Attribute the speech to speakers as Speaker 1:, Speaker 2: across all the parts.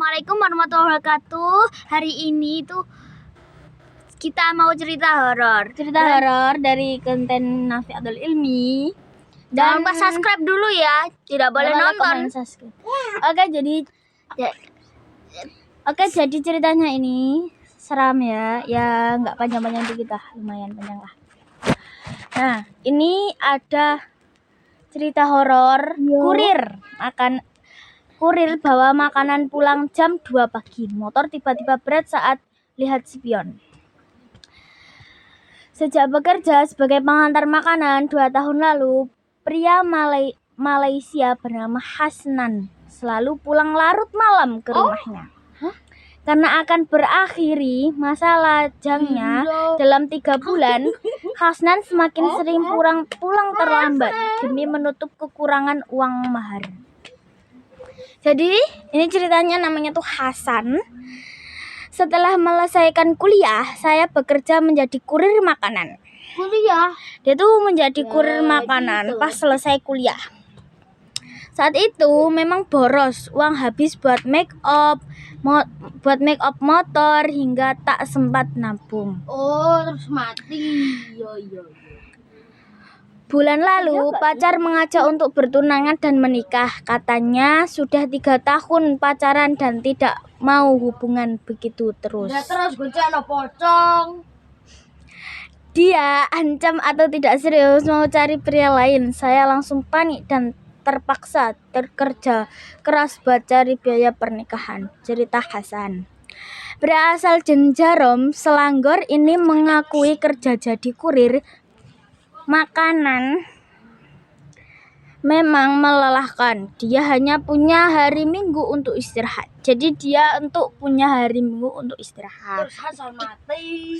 Speaker 1: Assalamualaikum warahmatullahi wabarakatuh. Hari ini tuh kita mau cerita horor.
Speaker 2: Cerita horor dari konten Nafiatul Ilmi.
Speaker 1: Jangan lupa subscribe dulu ya. Tidak boleh nonton.
Speaker 2: Jadi ceritanya ini seram ya. Ya nggak panjang-panjang dikit lah, lumayan panjang lah. Nah, ini ada cerita horor kurir bawa makanan pulang jam 2 pagi. Motor tiba-tiba berat saat lihat spion. Sejak bekerja sebagai pengantar makanan 2 tahun lalu, pria Malaysia bernama Hasnan selalu pulang larut malam ke rumahnya. Karena akan berakhiri masa lajangnya dalam 3 bulan, Hasnan semakin sering pulang terlambat demi menutup kekurangan uang mahar. Jadi ini ceritanya namanya tuh Hasan. Setelah melesaikan kuliah, saya bekerja menjadi kurir makanan. Dia tuh menjadi kurir makanan pas selesai kuliah. Saat itu memang boros, uang habis buat make up motor hingga tak sempat nabung.
Speaker 1: Terus mati.
Speaker 2: Bulan lalu pacar mengajak untuk bertunangan dan menikah. Katanya sudah 3 tahun pacaran dan tidak mau hubungan begitu terus. Dia ancam atau tidak serius mau cari pria lain. Saya langsung panik dan terpaksa kerja keras buat cari biaya pernikahan. Cerita Hasan. Berasal Jenjarom, Selangor, ini mengakui kerja jadi kurir makanan memang melelahkan. Dia hanya punya hari Minggu untuk istirahat. Jadi dia punya hari Minggu untuk istirahat.
Speaker 1: Terus Hasan mati.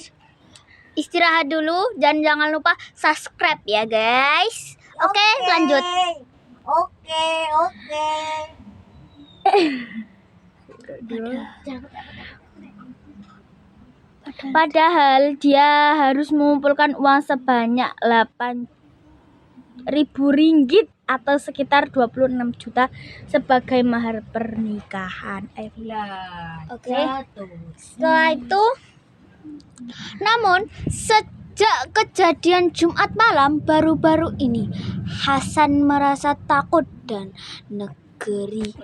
Speaker 1: Istirahat dulu dan jangan lupa subscribe ya guys. Oke, lanjut. Oke.
Speaker 2: Padahal dia harus mengumpulkan uang sebanyak 8.000 ringgit atau sekitar 26 juta sebagai mahar pernikahan.
Speaker 1: Oke. Setelah itu, namun sejak kejadian Jumat malam baru-baru ini, Hasan merasa takut dan ngeri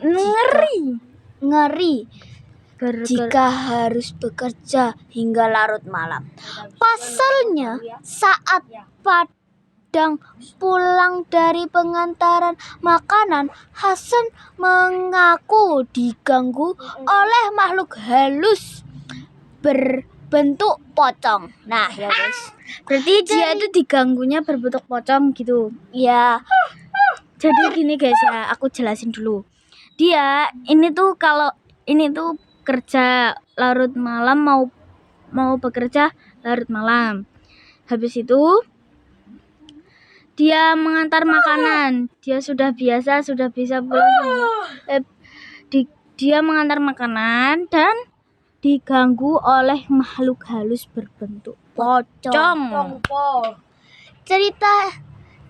Speaker 1: jika harus bekerja hingga larut malam. Pasalnya saat padang pulang dari pengantaran makanan, Hasan mengaku diganggu oleh makhluk halus berbentuk pocong. Nah ya guys,
Speaker 2: Berarti dia itu diganggunya berbentuk pocong gitu.
Speaker 1: ya.
Speaker 2: Jadi gini guys ya, aku jelasin dulu. Dia ini tuh kerja larut malam, mau bekerja larut malam. Habis itu dia mengantar makanan. Dia sudah bisa pulang. Dia mengantar makanan dan diganggu oleh makhluk halus berbentuk pocong.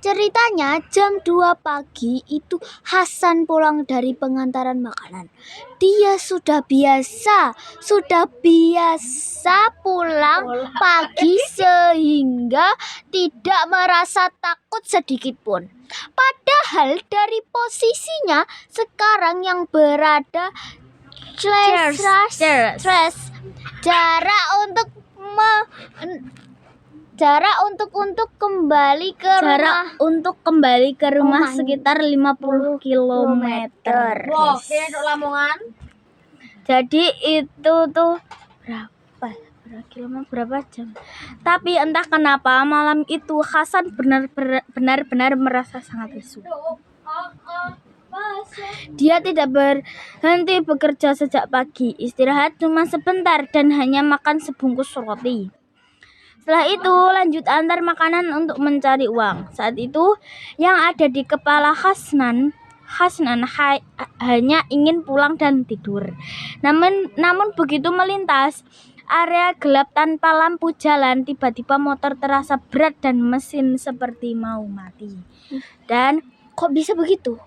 Speaker 1: Ceritanya jam 2 pagi itu Hasan pulang dari pengantaran makanan. Dia sudah biasa pulang pagi sehingga tidak merasa takut sedikit pun. Padahal dari posisinya sekarang yang berada jarak untuk kembali ke rumah
Speaker 2: sekitar 50 km.
Speaker 1: Lamongan.
Speaker 2: Jadi itu tuh berapa jam? Tapi entah kenapa malam itu Hasan benar-benar merasa sangat lesu. Dia tidak berhenti bekerja sejak pagi. Istirahat cuma sebentar dan hanya makan sebungkus roti. Setelah itu lanjut antar makanan untuk mencari uang. Saat itu yang ada di kepala Hasnan hanya ingin pulang dan tidur. Namun begitu melintas area gelap tanpa lampu jalan, tiba-tiba motor terasa berat dan mesin seperti mau mati. Dan
Speaker 1: Kok bisa begitu?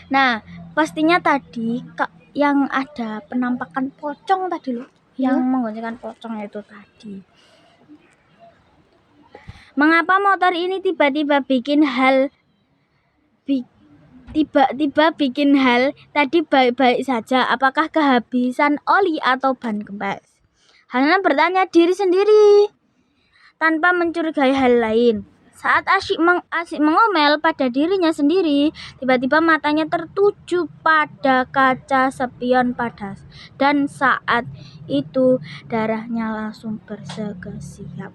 Speaker 2: nah, pastinya tadi yang ada penampakan pocong tadi loh, yang menggoncengkan pocong itu tadi. Mengapa motor ini tiba-tiba bikin hal tadi baik-baik saja? Apakah kehabisan oli atau ban kempes? Hanan bertanya diri sendiri tanpa mencurigai hal lain. Saat asyik mengomel pada dirinya sendiri, tiba-tiba matanya tertuju pada kaca spion padas, dan saat itu darahnya langsung bersiap.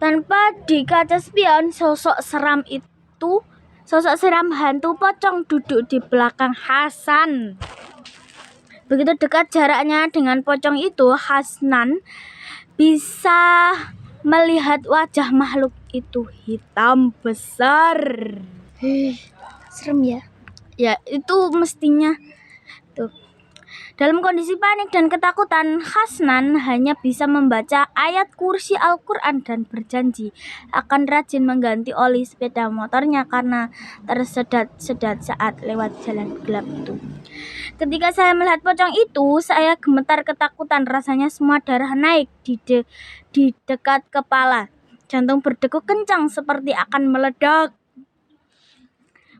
Speaker 2: Tanpa di kaca spion, sosok seram hantu pocong duduk di belakang Hasan. Begitu dekat jaraknya dengan pocong itu, Hasan bisa melihat wajah makhluk itu hitam besar.
Speaker 1: Serem ya.
Speaker 2: Ya, itu mestinya tuh. Dalam kondisi panik dan ketakutan, Hasan hanya bisa membaca ayat kursi Al-Quran dan berjanji akan rajin mengganti oli sepeda motornya karena tersedat-sedat saat lewat jalan gelap itu. Ketika saya melihat pocong itu, saya gemetar ketakutan. Rasanya semua darah naik di dekat kepala. Jantung berdegup kencang seperti akan meledak.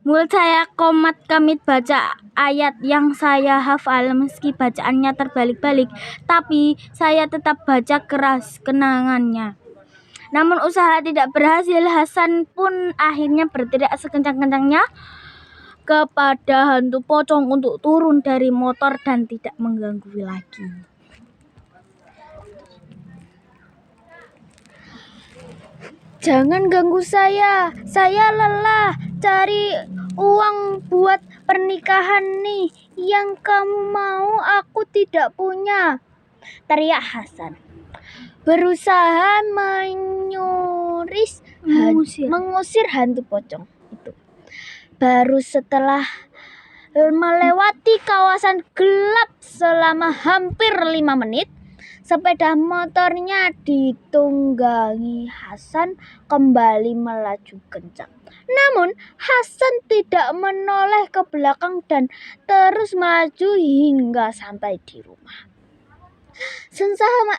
Speaker 2: Mulut saya komat kamit baca ayat yang saya hafal, meski bacaannya terbalik-balik, tapi saya tetap baca keras kenangannya. Namun usaha tidak berhasil. Hasan pun akhirnya berteriak sekencang-kencangnya kepada hantu pocong untuk turun dari motor dan tidak mengganggu lagi. Jangan ganggu saya lelah cari uang buat pernikahan nih. Yang kamu mau aku tidak punya, teriak Hasan. Berusaha mengusir hantu pocong itu. Baru setelah melewati kawasan gelap selama hampir 5 menit, sepeda motornya ditunggangi Hasan kembali melaju kencang. Namun Hasan tidak menoleh ke belakang dan terus melaju hingga sampai di rumah.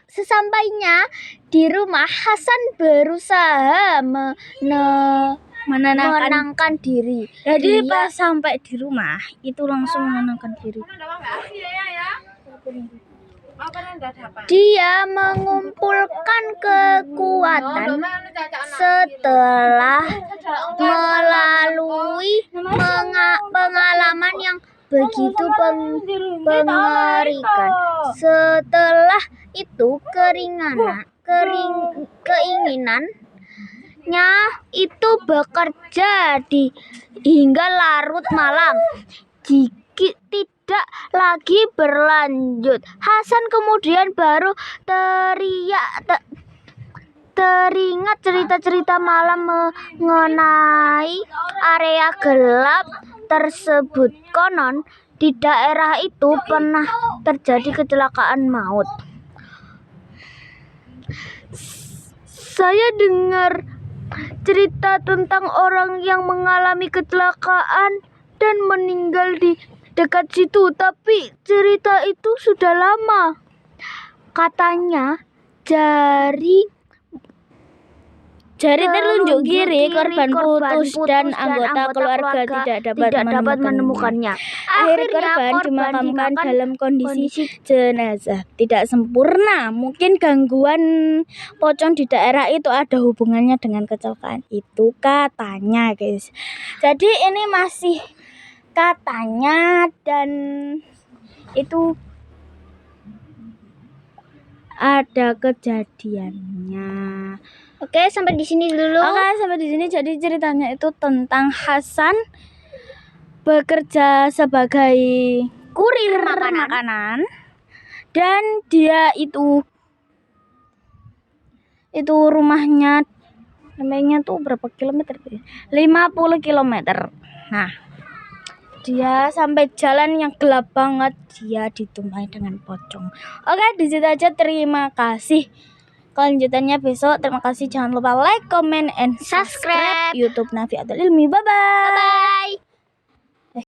Speaker 2: Sesampainya di rumah, Hasan berusaha menenangkan diri. Jadi pas sampai di rumah itu langsung menenangkan diri. Dia mengumpulkan kekuatan setelah melalui pengalaman yang begitu mengerikan. Setelah itu keinginannya itu bekerja hingga larut malam. Jika tidak lagi berlanjut, Hasan kemudian baru teringat cerita-cerita malam mengenai area gelap tersebut. Konon di daerah itu pernah terjadi kecelakaan maut. Saya dengar cerita tentang orang yang mengalami kecelakaan dan meninggal di dekat situ, tapi cerita itu sudah lama. Katanya jari terunjuk kiri korban putus dan anggota keluarga tidak dapat menemukannya. Akhirnya korban dimakamkan dalam kondisi jenazah tidak sempurna. Mungkin gangguan pocong di daerah itu ada hubungannya dengan kecelakaan itu, katanya guys. Jadi ini masih katanya, dan itu ada kejadiannya. Oke, sampai di sini dulu. Jadi ceritanya itu tentang Hasan bekerja sebagai kurir makanan dan dia itu rumahnya namanya tuh berapa kilometer? 50 kilometer. Nah, dia sampai jalan yang gelap banget, dia ditumpai dengan pocong. Oke, di situ aja. Terima kasih. Kelanjutannya besok. Terima kasih. Jangan lupa like, comment, and subscribe YouTube Nafi Atul Ilmi. Bye bye.